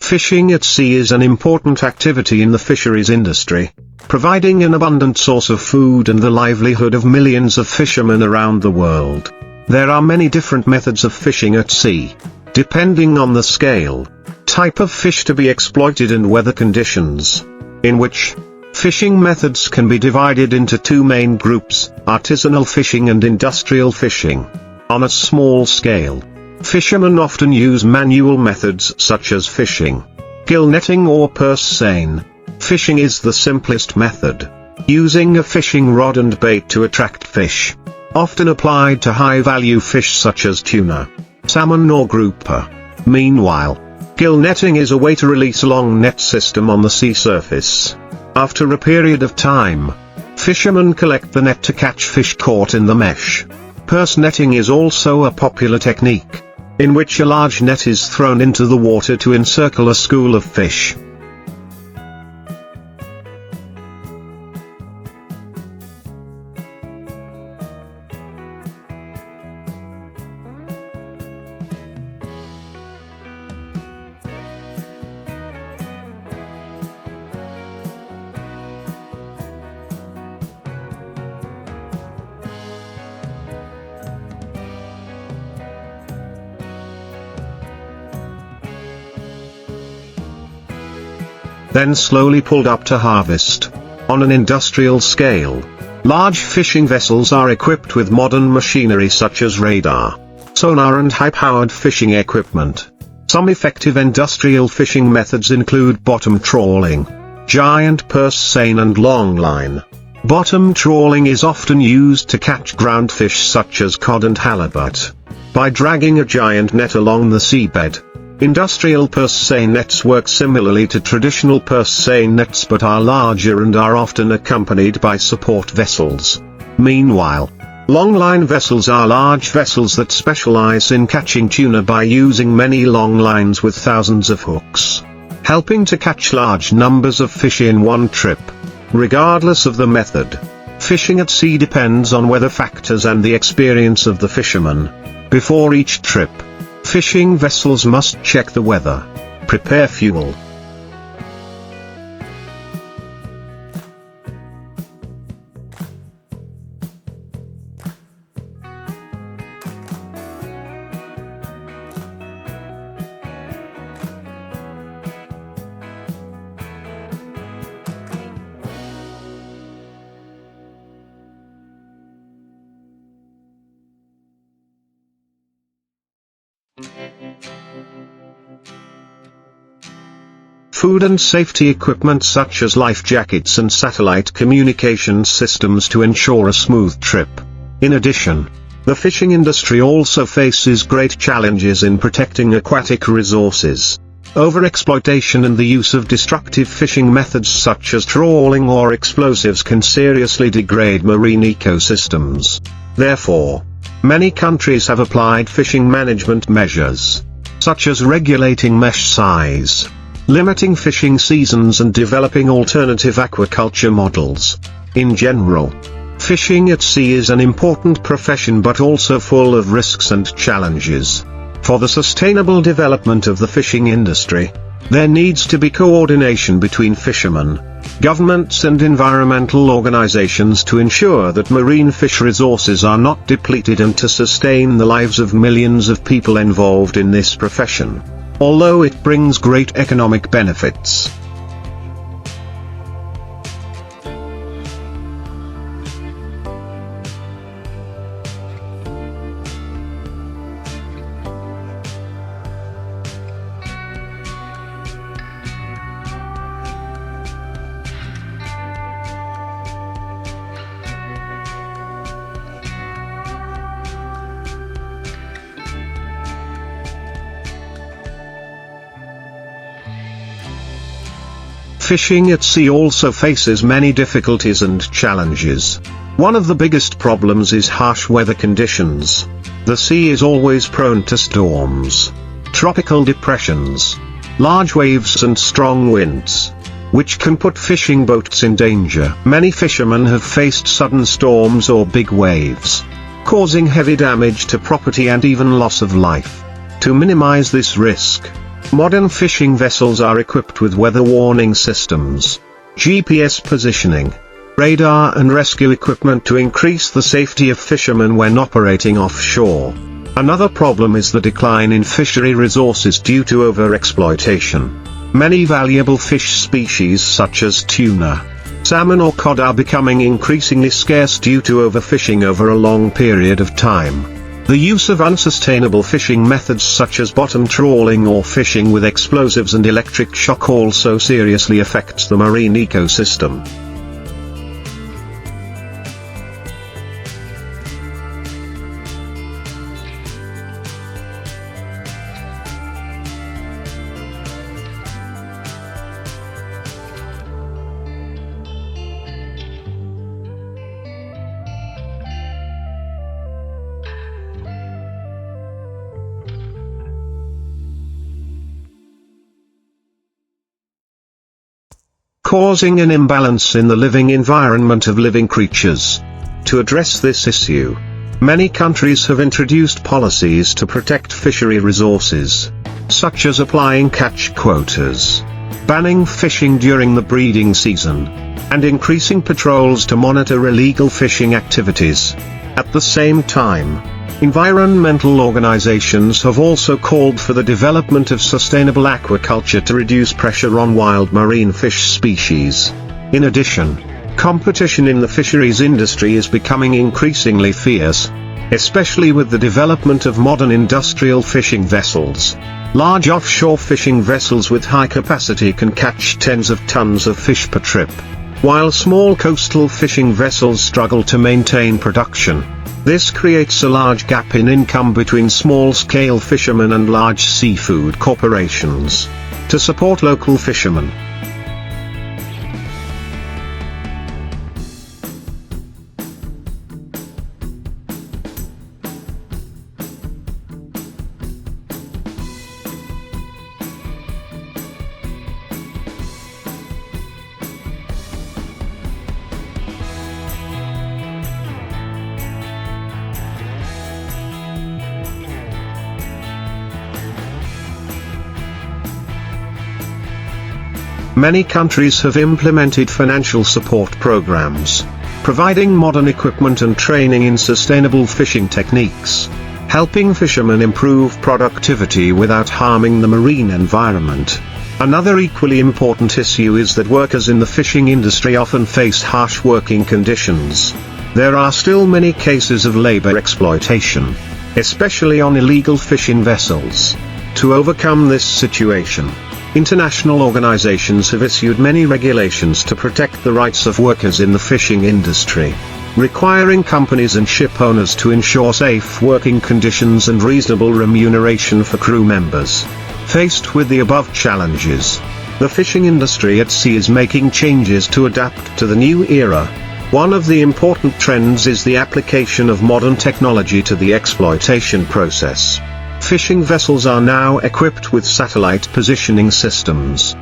Fishing at sea is an important activity in the fisheries industry, providing an abundant source of food and the livelihood of millions of fishermen around the world. There are many different methods of fishing at sea, depending on the scale, type of fish to be exploited and weather conditions, in which fishing methods can be divided into two main groups, artisanal fishing and industrial fishing. On a small scale, fishermen often use manual methods such as fishing, gill netting or purse seine. Fishing is the simplest method, using a fishing rod and bait to attract fish, often applied to high-value fish such as tuna, salmon or grouper. Meanwhile, gill netting is a way to release a long net system on the sea surface. After a period of time, fishermen collect the net to catch fish caught in the mesh. Purse netting is also a popular technique, in which a large net is thrown into the water to encircle a school of fish. Then slowly pulled up to harvest. On an industrial scale, large fishing vessels are equipped with modern machinery such as radar, sonar and high-powered fishing equipment. Some effective industrial fishing methods include bottom trawling, giant purse seine and long line. Bottom trawling is often used to catch ground fish such as cod and halibut, by dragging a giant net along the seabed. Industrial purse seine nets work similarly to traditional purse seine nets but are larger and are often accompanied by support vessels. Meanwhile, long-line vessels are large vessels that specialize in catching tuna by using many long lines with thousands of hooks, helping to catch large numbers of fish in one trip. Regardless of the method, fishing at sea depends on weather factors and the experience of the fisherman. Before each trip, fishing vessels must check the weather, prepare fuel, food and safety equipment such as life jackets and satellite communication systems to ensure a smooth trip. In addition, the fishing industry also faces great challenges in protecting aquatic resources. Overexploitation and the use of destructive fishing methods such as trawling or explosives can seriously degrade marine ecosystems. Therefore, many countries have applied fishing management measures, such as regulating mesh size, limiting fishing seasons and developing alternative aquaculture models. In general, fishing at sea is an important profession but also full of risks and challenges. For the sustainable development of the fishing industry, there needs to be coordination between fishermen, governments and environmental organizations to ensure that marine fish resources are not depleted and to sustain the lives of millions of people involved in this profession, although it brings great economic benefits. Fishing at sea also faces many difficulties and challenges. One of the biggest problems is harsh weather conditions. The sea is always prone to storms, tropical depressions, large waves and strong winds, which can put fishing boats in danger. Many fishermen have faced sudden storms or big waves, causing heavy damage to property and even loss of life. To minimize this risk, Modern fishing vessels are equipped with weather warning systems, GPS positioning, radar and rescue equipment to increase the safety of fishermen when operating offshore. Another problem is the decline in fishery resources due to overexploitation. Many valuable fish species such as tuna, salmon or cod are becoming increasingly scarce due to overfishing over a long period of time. The use of unsustainable fishing methods such as bottom trawling or fishing with explosives and electric shock also seriously affects the marine ecosystem. Causing an imbalance in the living environment of living creatures. To address this issue, many countries have introduced policies to protect fishery resources, such as applying catch quotas, banning fishing during the breeding season, and increasing patrols to monitor illegal fishing activities. At the same time, environmental organizations have also called for the development of sustainable aquaculture to reduce pressure on wild marine fish species. In addition, competition in the fisheries industry is becoming increasingly fierce, especially with the development of modern industrial fishing vessels. Large offshore fishing vessels with high capacity can catch tens of tons of fish per trip, while small coastal fishing vessels struggle to maintain production. This creates a large gap in income between small-scale fishermen and large seafood corporations. To support local fishermen, many countries have implemented financial support programs, providing modern equipment and training in sustainable fishing techniques, helping fishermen improve productivity without harming the marine environment. Another equally important issue is that workers in the fishing industry often face harsh working conditions. There are still many cases of labor exploitation, especially on illegal fishing vessels. To overcome this situation, international organizations have issued many regulations to protect the rights of workers in the fishing industry, requiring companies and ship owners to ensure safe working conditions and reasonable remuneration for crew members. Faced with the above challenges, the fishing industry at sea is making changes to adapt to the new era. One of the important trends is the application of modern technology to the exploitation process. Fishing vessels are now equipped with satellite positioning systems.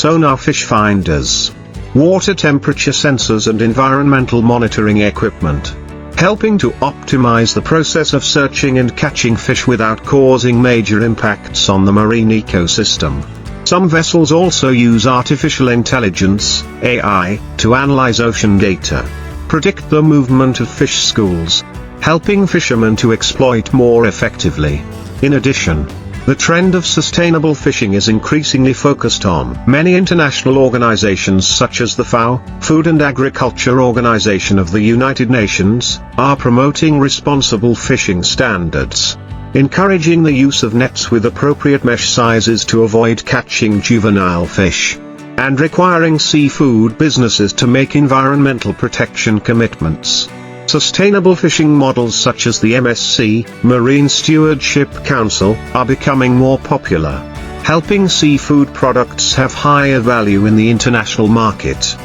Sonar fish finders, water temperature sensors and environmental monitoring equipment, helping to optimize the process of searching and catching fish without causing major impacts on the marine ecosystem. Some vessels also use artificial intelligence, AI, to analyze ocean data, predict the movement of fish schools, helping fishermen to exploit more effectively. In addition, the trend of sustainable fishing is increasingly focused on. Many international organizations such as the FAO, Food and Agriculture Organization of the United Nations, are promoting responsible fishing standards, encouraging the use of nets with appropriate mesh sizes to avoid catching juvenile fish, and requiring seafood businesses to make environmental protection commitments. Sustainable fishing models such as the MSC, Marine Stewardship Council, are becoming more popular, helping seafood products have higher value in the international market.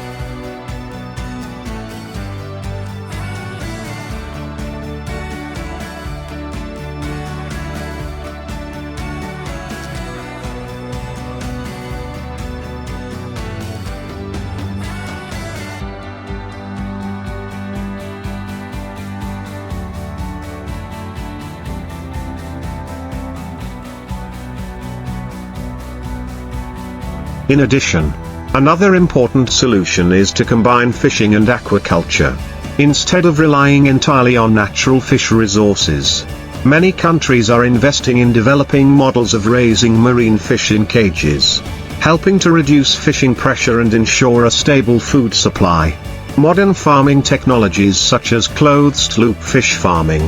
In addition, another important solution is to combine fishing and aquaculture. Instead of relying entirely on natural fish resources, many countries are investing in developing models of raising marine fish in cages, helping to reduce fishing pressure and ensure a stable food supply. Modern farming technologies such as closed-loop fish farming,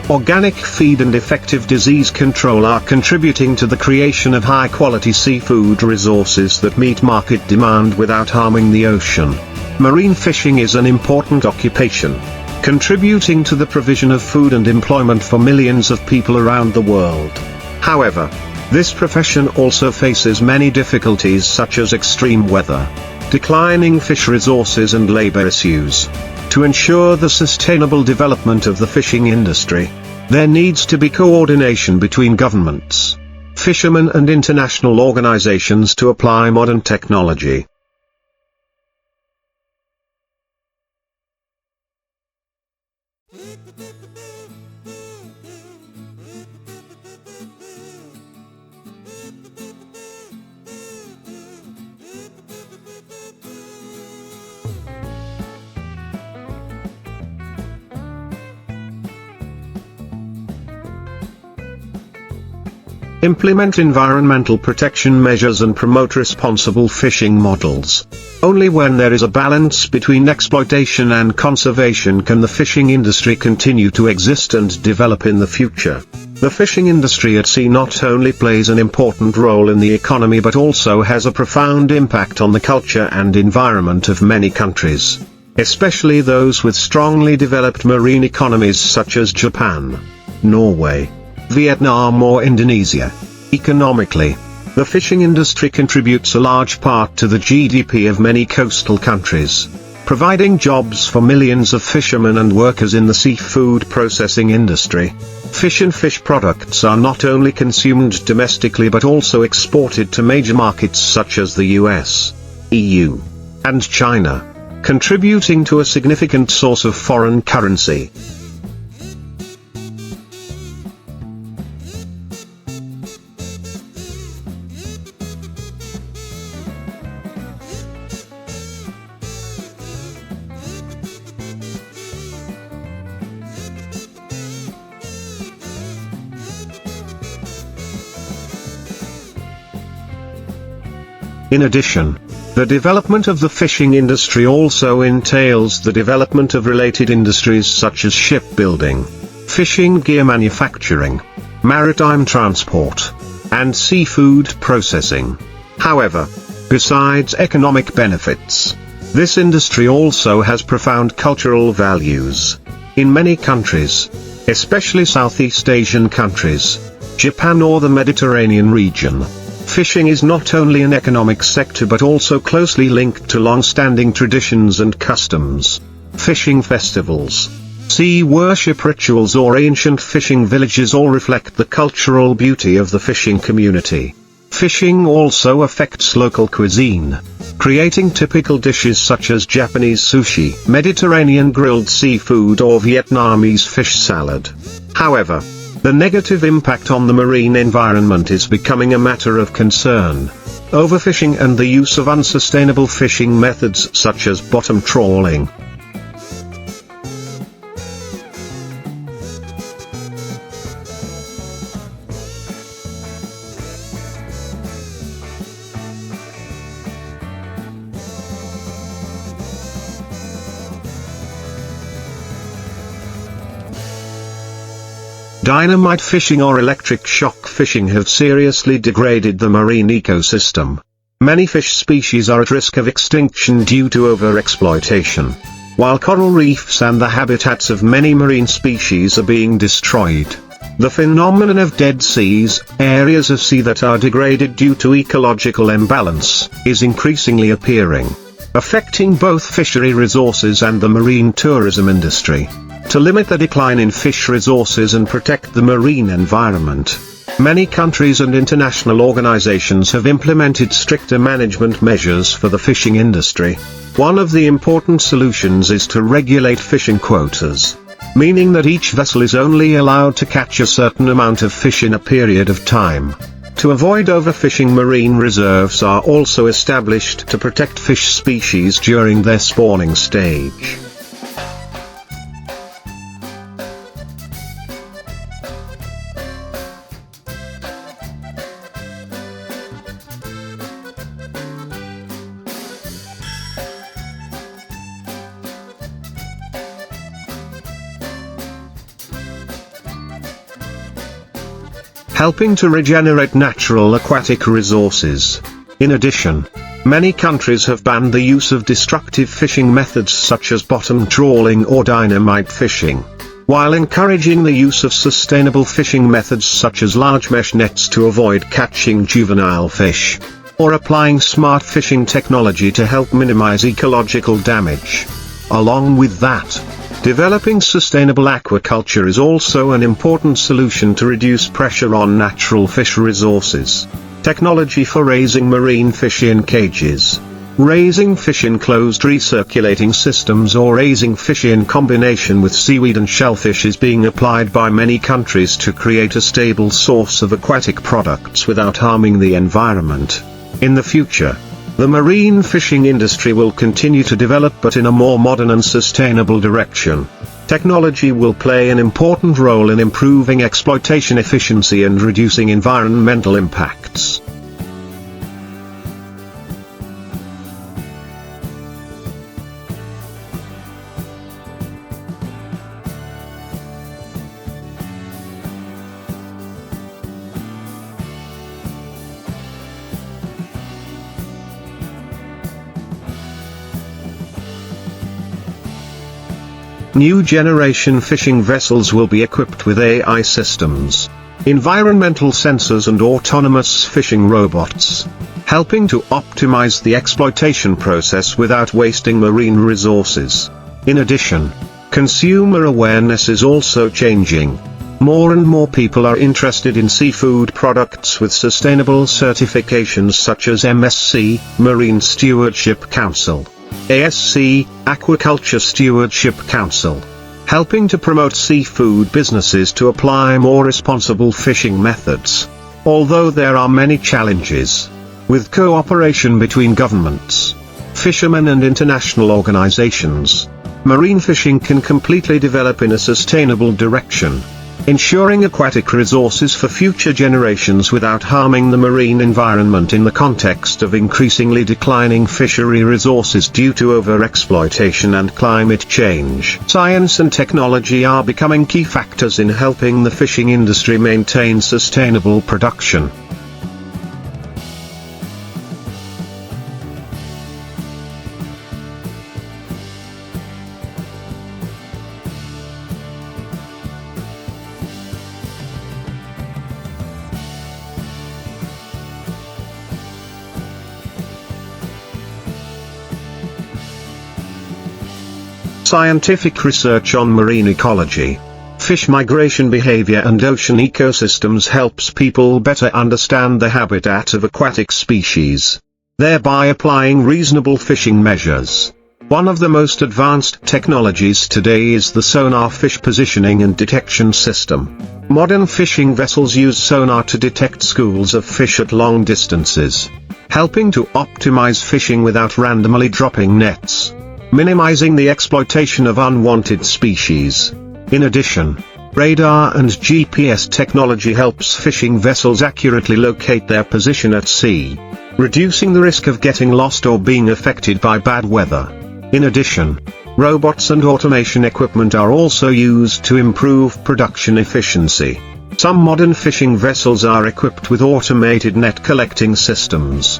organic feed and effective disease control are contributing to the creation of high-quality seafood resources that meet market demand without harming the ocean. Marine fishing is an important occupation, contributing to the provision of food and employment for millions of people around the world. However, this profession also faces many difficulties such as extreme weather, declining fish resources and labor issues. To ensure the sustainable development of the fishing industry, there needs to be coordination between governments, fishermen and international organizations to apply modern technology. Implement environmental protection measures and promote responsible fishing models. Only when there is a balance between exploitation and conservation can the fishing industry continue to exist and develop in the future. The fishing industry at sea not only plays an important role in the economy but also has a profound impact on the culture and environment of many countries, especially those with strongly developed marine economies such as Japan, Norway, Vietnam or Indonesia. Economically, the fishing industry contributes a large part to the GDP of many coastal countries, providing jobs for millions of fishermen and workers in the seafood processing industry. Fish and fish products are not only consumed domestically but also exported to major markets such as the US, EU, and China, contributing to a significant source of foreign currency. In addition, the development of the fishing industry also entails the development of related industries such as shipbuilding, fishing gear manufacturing, maritime transport, and seafood processing. However, besides economic benefits, this industry also has profound cultural values. In many countries, especially Southeast Asian countries, Japan or the Mediterranean region, fishing is not only an economic sector but also closely linked to long-standing traditions and customs. Fishing festivals, sea worship rituals or ancient fishing villages all reflect the cultural beauty of the fishing community. Fishing also affects local cuisine, creating typical dishes such as Japanese sushi, Mediterranean grilled seafood or Vietnamese fish salad. However, the negative impact on the marine environment is becoming a matter of concern. Overfishing and the use of unsustainable fishing methods such as bottom trawling. Dynamite fishing or electric shock fishing have seriously degraded the marine ecosystem. Many fish species are at risk of extinction due to overexploitation, while coral reefs and the habitats of many marine species are being destroyed. The phenomenon of dead seas, areas of sea that are degraded due to ecological imbalance, is increasingly appearing, affecting both fishery resources and the marine tourism industry. To limit the decline in fish resources and protect the marine environment, many countries and international organizations have implemented stricter management measures for the fishing industry. One of the important solutions is to regulate fishing quotas, meaning that each vessel is only allowed to catch a certain amount of fish in a period of time. To avoid overfishing, marine reserves are also established to protect fish species during their spawning stage. Helping to regenerate natural aquatic resources. In addition, many countries have banned the use of destructive fishing methods such as bottom trawling or dynamite fishing, while encouraging the use of sustainable fishing methods such as large mesh nets to avoid catching juvenile fish, or applying smart fishing technology to help minimize ecological damage. Along with that, developing sustainable aquaculture is also an important solution to reduce pressure on natural fish resources. Technology for raising marine fish in cages, raising fish in closed recirculating systems, or raising fish in combination with seaweed and shellfish is being applied by many countries to create a stable source of aquatic products without harming the environment. In the future, the marine fishing industry will continue to develop, but in a more modern and sustainable direction. Technology will play an important role in improving exploitation efficiency and reducing environmental impacts. New generation fishing vessels will be equipped with AI systems, environmental sensors and autonomous fishing robots, helping to optimize the exploitation process without wasting marine resources. In addition, consumer awareness is also changing. More and more people are interested in seafood products with sustainable certifications such as MSC, Marine Stewardship Council, ASC, Aquaculture Stewardship Council, helping to promote seafood businesses to apply more responsible fishing methods. Although there are many challenges, with cooperation between governments, fishermen and international organizations, marine fishing can completely develop in a sustainable direction, ensuring aquatic resources for future generations without harming the marine environment in the context of increasingly declining fishery resources due to overexploitation and climate change. Science and technology are becoming key factors in helping the fishing industry maintain sustainable production. Scientific research on marine ecology, fish migration behavior and ocean ecosystems helps people better understand the habitat of aquatic species, thereby applying reasonable fishing measures. One of the most advanced technologies today is the sonar fish positioning and detection system. Modern fishing vessels use sonar to detect schools of fish at long distances, helping to optimize fishing without randomly dropping nets, minimizing the exploitation of unwanted species. In addition, radar and GPS technology helps fishing vessels accurately locate their position at sea, reducing the risk of getting lost or being affected by bad weather. In addition, robots and automation equipment are also used to improve production efficiency. Some modern fishing vessels are equipped with automated net collecting systems.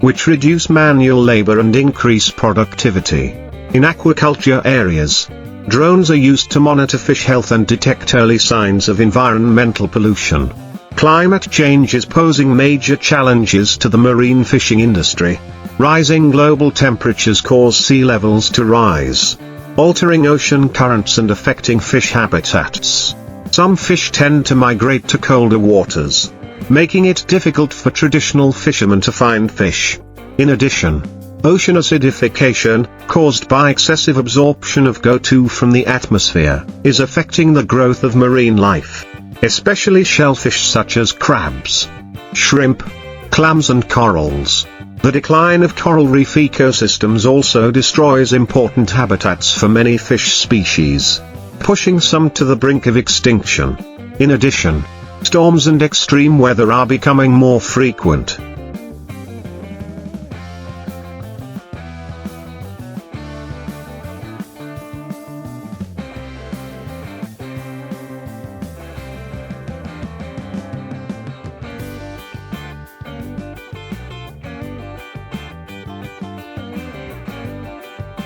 which reduce manual labor and increase productivity. In aquaculture areas, drones are used to monitor fish health and detect early signs of environmental pollution. Climate change is posing major challenges to the marine fishing industry. Rising global temperatures cause sea levels to rise, altering ocean currents and affecting fish habitats. Some fish tend to migrate to colder waters, making it difficult for traditional fishermen to find fish. In addition, ocean acidification, caused by excessive absorption of CO2 from the atmosphere, is affecting the growth of marine life, especially shellfish such as crabs, shrimp, clams and corals. The decline of coral reef ecosystems also destroys important habitats for many fish species, pushing some to the brink of extinction. In addition, storms and extreme weather are becoming more frequent.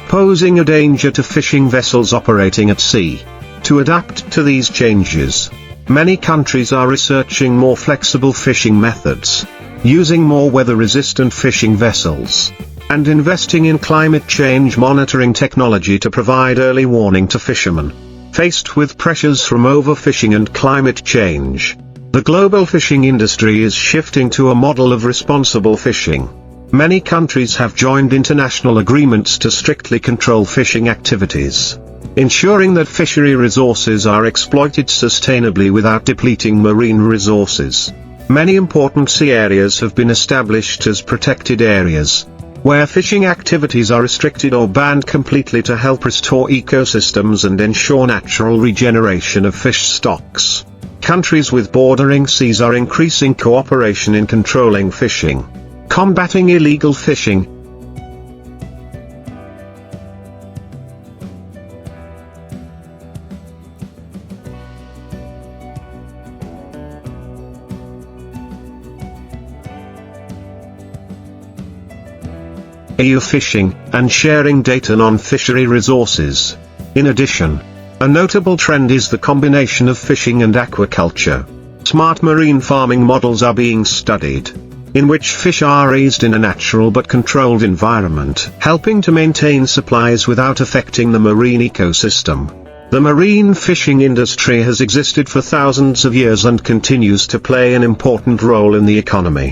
Posing a danger to fishing vessels operating at sea. To adapt to these changes, many countries are researching more flexible fishing methods, using more weather-resistant fishing vessels, and investing in climate change monitoring technology to provide early warning to fishermen. Faced with pressures from overfishing and climate change, the global fishing industry is shifting to a model of responsible fishing. Many countries have joined international agreements to strictly control fishing activities, ensuring that fishery resources are exploited sustainably without depleting marine resources. Many important sea areas have been established as protected areas, where fishing activities are restricted or banned completely to help restore ecosystems and ensure natural regeneration of fish stocks. Countries with bordering seas are increasing cooperation in controlling fishing, combating illegal fishing. Fishing, and sharing data on fishery resources. In addition, a notable trend is the combination of fishing and aquaculture. Smart marine farming models are being studied, in which fish are raised in a natural but controlled environment, helping to maintain supplies without affecting the marine ecosystem. The marine fishing industry has existed for thousands of years and continues to play an important role in the economy.